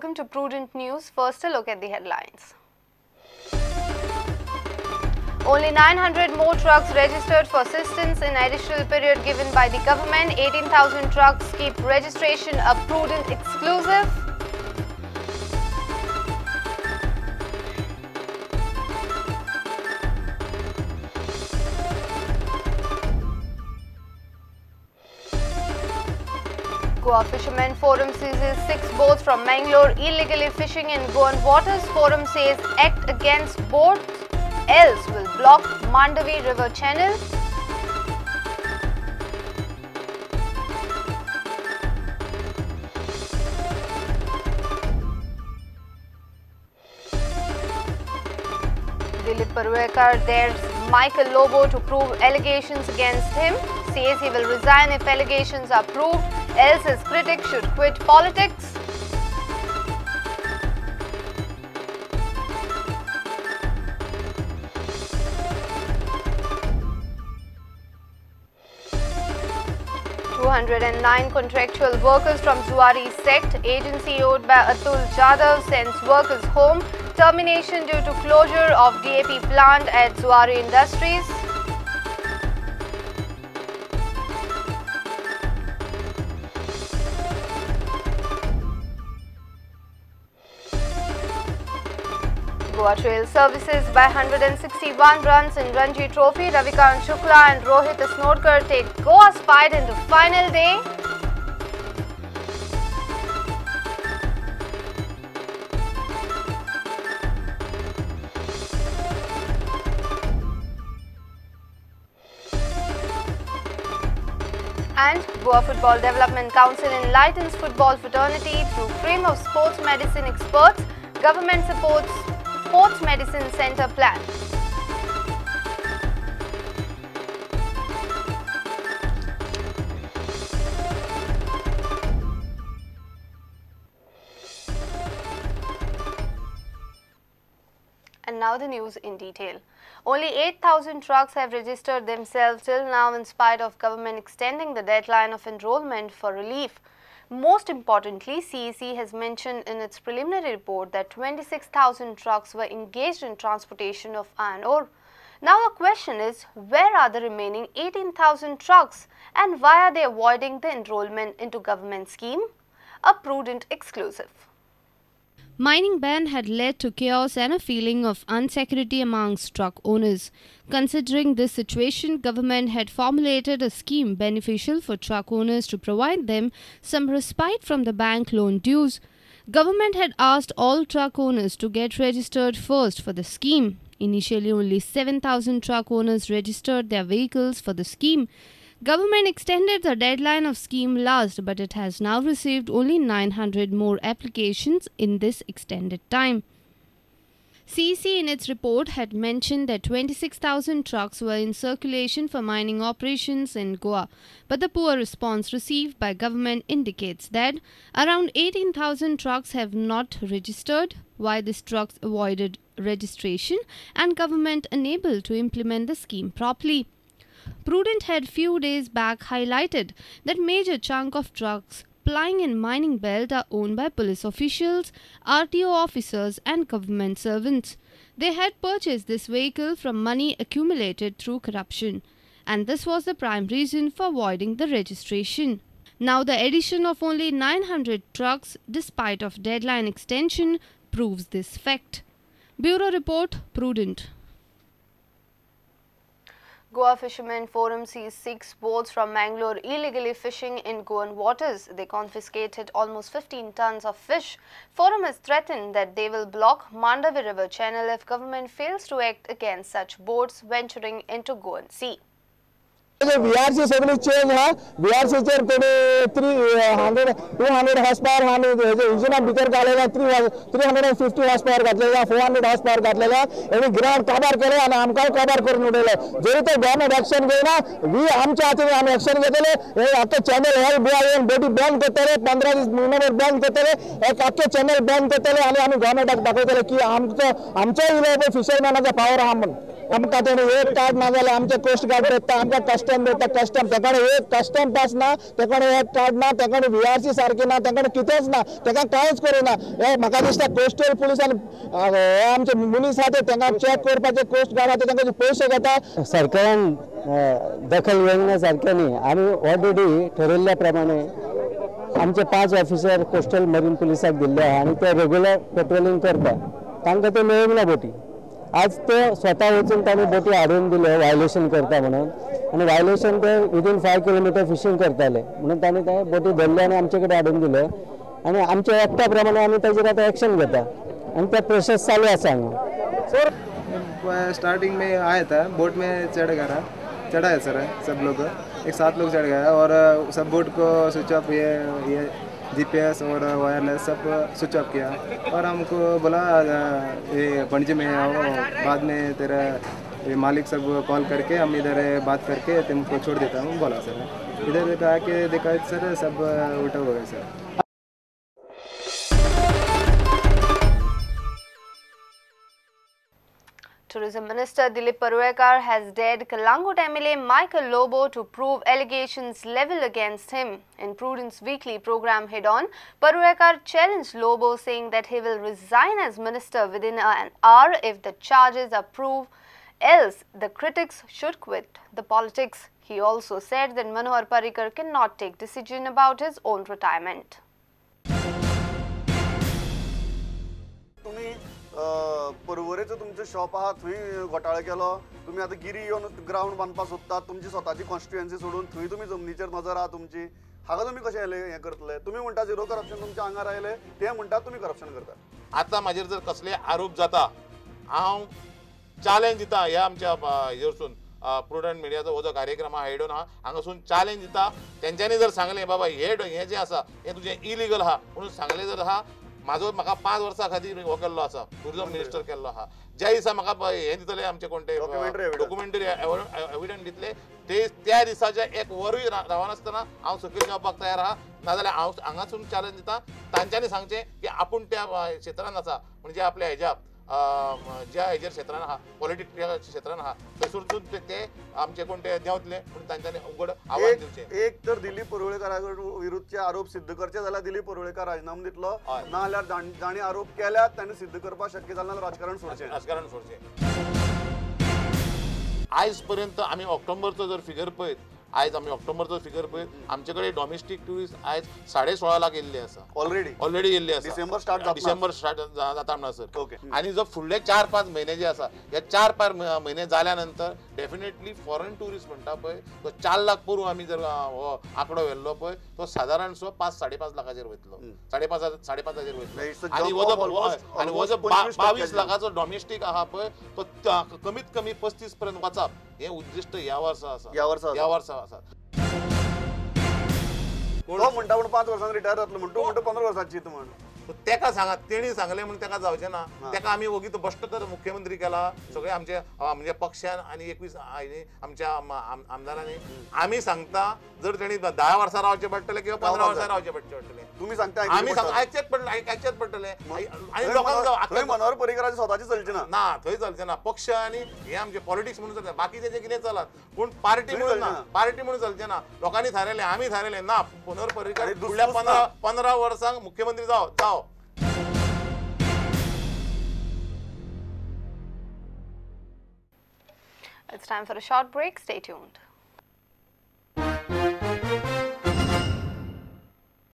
welcome to Prudent News. First, a look at the headlines. Only 900 more trucks registered for assistance in additional period given by the government. 18,000 trucks keep registration a Prudent Exclusive. Goa Fishermen Forum seizes 6 boats from Mangalore illegally fishing in Goan waters. Forum says act against boats else will block Mandavi River channel. Dilip Parwekar dares Michael Lobo to prove allegations against him. Says he will resign if allegations are proved, else his critics should quit politics. $209 contractual workers from Zuari sect. Agency owned by Atul Jadhav sends workers home. Termination due to closure of DAP plant at Zuari Industries. Goa Trail Services by 161 runs in Ranji Trophy. Ravikant Shukla and Rohit Snorkar take Goa's fight into final day. And Goa Football Development Council enlightens football fraternity through cream of sports medicine experts. Government supports Sports Medicine Center plan. And now the news in detail. Only 8,000 trucks have registered themselves till now in spite of government extending the deadline of enrollment for relief. Most importantly, CEC has mentioned in its preliminary report that 26,000 trucks were engaged in transportation of iron ore. Now the question is, where are the remaining 18,000 trucks and why are they avoiding the enrollment into government scheme? A Prudent Exclusive. Mining ban had led to chaos and a feeling of insecurity amongst truck owners. Considering this situation, government had formulated a scheme beneficial for truck owners to provide them some respite from the bank loan dues. Government had asked all truck owners to get registered first for the scheme. Initially, only 7,000 truck owners registered their vehicles for the scheme. Government extended the deadline of scheme last, but it has now received only 900 more applications in this extended time. CEC in its report had mentioned that 26,000 trucks were in circulation for mining operations in Goa, but the poor response received by government indicates that around 18,000 trucks have not registered. Why these trucks avoided registration and government unable to implement the scheme properly. Prudent had few days back highlighted that major chunk of trucks plying in mining belt are owned by police officials, RTO officers and government servants. They had purchased this vehicle from money accumulated through corruption, and this was the prime reason for avoiding the registration. Now the addition of only 900 trucks despite of deadline extension proves this fact. Bureau Report, Prudent. Goa Fishermen Forum seized 6 boats from Mangalore illegally fishing in Goan waters. They confiscated almost 15 tons of fish. Forum has threatened that they will block Mandavi River channel if government fails to act against such boats venturing into Goan Sea. BRC सगळी change हा BRC chair कोणी 200 horse power हा इंजिना भितर घालेला 350 horse power घातलेला 400 horse power घातलेला आणि ground cover केले आणि आमकां कव्हर करून उडयले जरी ते गव्हर्नमेंट एक्शन घेयना वी आमच्या हातीन आमी एक्शन घेतले हे आख्खे चॅनल हे बोटी बंद करतले 15 दीस महिनाभर बंद करतले एक आख्खे चॅनल बंद करतले आणि आमी गव्हर्नमेंटाक दाखयतले की आमचो इलेबल फिशरमॅनाचा पावर हा म्हणून आमकां तेणें एक कार्ड ना जाल्यार आमचे कोस्ट गार्ड देता, आमकां कस्टम देता, कस्टम तेका एक कस्टम पास ना, तेका एक कार्ड ना, तेका VRC सारकी ना, तेका कितेंच ना, तेका कांयच करिना. हे म्हाका दिसता कोस्टल पुलिसान हे आमचे मनीस आहा ते तेंका चॅक करपाचे, कोस्ट गार्ड आहा तेंका पयशे घेता. सरकारान दखल घेवना सारकें न्ही. आमी ऑलरेडी ठरयल्ल्या प्रमाणे आमचे 5 ऑफिसर कोस्टल मरीन पुलिसाक दिल्ले आहा आणि ते रेग्युलर पेट्रोलिंग करता. तांकां ते मेळूंक ना बोटी. आज ते स्वता वचून तांणी बोटी हाडून दिले वायलेशन करता म्हणून, आणि वायलेशन ते विदीन 5 किलोमीटर फिशींग करताले म्हणून तांणी ते बोटी धरले आणि आमचे कडेन हाडून दिले. आणि आमच्या एक्टा प्रमाणे आमी ताजेर आतां एक्शन घेता आणि ते प्रोसेस चालू आसा हांगा. सर स्टार्टिंग में आया था, बोट में चढ़ा है सर, सब लोग एक 7 लोग चढ़ गए और सब बोट को स्विच ऑफ ये GPS और वायरलेस सब स्विच ऑफ किया और हमको बोला ये पणजी में आओ, बाद में तेरा ये मालिक सब कॉल करके हम इधर बात करके तुमको छोड़ देता हूँ बोला सर. इधर आके देखा सर सब उल्टा हो गया sir. Tourism Minister Dilip Parwekar has dared Kalangut MLA Michael Lobo to prove allegations leveled against him. In Prudent's weekly program Head On, Parwekar challenged Lobo, saying that he will resign as minister within an hour if the charges are proved, else the critics should quit the politics. He also said that Manohar Parrikar cannot take decision about his own retirement. परवरेचो तुमचो shop आहा थंय घोटाळो केलो. तुम्ही आता गिरी येवन ground बांदपाक सोदतात, तुमची स्वताची कॉन्स्टिट्युएन्सी सोडून थंय तुम्ही जमनीचेर नजर आहा तुमची. हाका तुम्ही कशें हे करतले? तुम्ही म्हणटा झिरो करप्शन तुमच्या आंगार आयले, ते म्हणटात तुम्ही करप्शन करता. आता म्हाजेर जर कसले आरोप जाता, हांव चॅलेंज दिता ह्या आमच्या हेरसून प्रुडंट मिडियाचो हो जो कार्यक्रम हा हेड ऑन हा हांगासून चॅलेंज दिता. तेंच्यांनी जर सांगलें बाबा हे जे आसा हे तुजें इलिगल आहा म्हणून सांगलें जर आहा, म्हाका 5 वर्सां खातीर हो केल्लो आसा, टुरिझम मिनिस्टर केल्लो आहा. ज्या दिसा म्हाका हे दितले आमचे कोण ते डॉक्युमेंटरी एविडंट दितले, ते त्या दिसाच्या 1 वरूय रावनासतना हांव सकयल येवपाक तयार आहा. नाजाल्यार हांव हांगासून चॅलेंज दिता, तांच्यांनी सांगचें की आपूण त्या क्षेत्रांत आसा, म्हणजे आपल्या हेज्या ज्या हेजेर क्षेत्रान आहा, पॉलिटिकल क्षेत्रान आहा, थंयसून ते आमचे कोण ते देंवतले म्हणून तांच्यांनी उघड आवाज दिवचे. एक तर दिलीप परुळेकरा विरुद्धचे आरोप सिद्ध करचे जाल्यार दिलीप परुळेकर राजीनामा दितलो, ना जाल्यार जाणी आरोप केल्यात तांणी सिद्ध करपाक शक्य जाल्यार राजकारण सोडचें. आयज पर्यंत आमी ऑक्टोबरचो जर फिगर पळयत, आयज आमी ऑक्टोबरचो फिगर पळयत, आमचे कडेन डॉमेस्टीक टुरिस्ट आयज 16.5 लाख येयल्ले आसा. ऑलरेडी येयल्ले आसा. डिसेंबर स्टार्ट जाता म्हणा सर. आनी जो फुडले 4-5 म्हयने जे आसा, हे 4-5 म्हयने जाल्या नंतर डेफिनेटली फॉरेन टुरिस्ट म्हणटा पळय तो 4 लाख पूर्व आमी जर हो आंकडो व्हेल्लो पळय तो सादारण 5-5.5 लाखाचेर वयतलो, 5.5 वयतलो. आनी हो जो 22 लाखाचो डॉमेस्टीक आहा पळय तो कमीत कमी 35 पर्यंत वचप हे उद्दिष्ट ह्या वर्सा आसा. तो म्हणटा पण 5 वर्सांनी रिटायर जातलो म्हणतो 15 वर्सांची चिंत म्हण. तेका सांगा, तेणी सांगले म्हणून तेका जावचें ना. तेका आमी वगीत भ्रष्ट तर मुख्यमंत्री केला, सगळे आमचे म्हणजे पक्षान आणि 21 आमच्या आमदारांनी. आमी सांगता जर तेणी 10 वर्सां रावचे पडटले किंवा 15 वर्सां रावचे पडटले, तुम्ही सांगता आमी आयचेच पडटले. आणि लोकांक मनोहर पर्रीकराची स्वताची चलची ना, थंय चलचें ना. पक्ष आणि हे आमचे पॉलिटिक्स म्हणून चलता, बाकीचे जे कितें चलत पूण पार्टी म्हणून ना, पार्टी म्हणून चलचें ना. लोकांनी थारयलें, आमी थारयलें ना मनोहर पर्रीकर फुडल्या 15 वर्सांक मुख्यमंत्री जाव. It's time for a short break. Stay tuned.